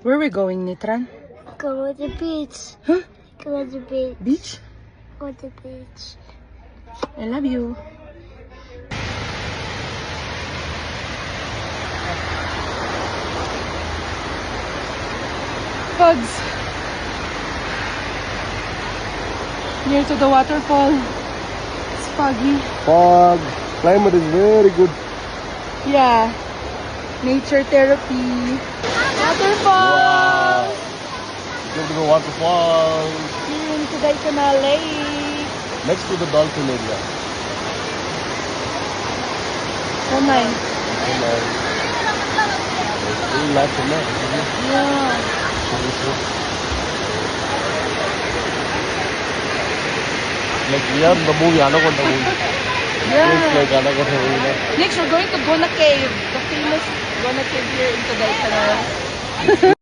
Where we going, Nitran? Go to the beach. Huh? Go to the beach. Beach? Go to the beach. I love you. Bugs. Near to the waterfall. It's foggy. Fog. Climate is very good. Yeah. Nature therapy. Waterfall. Go to the waterfall. Here in Kodaikanal Lake. Next to the dolphin area. So nice. And, very lots of that, isn't it? Yeah. Like we are in the movie Anaconda movie. It's like Anaconda movie. Next, we're going to Gona Cave. The famous Gona Cave here in Kodaikanal.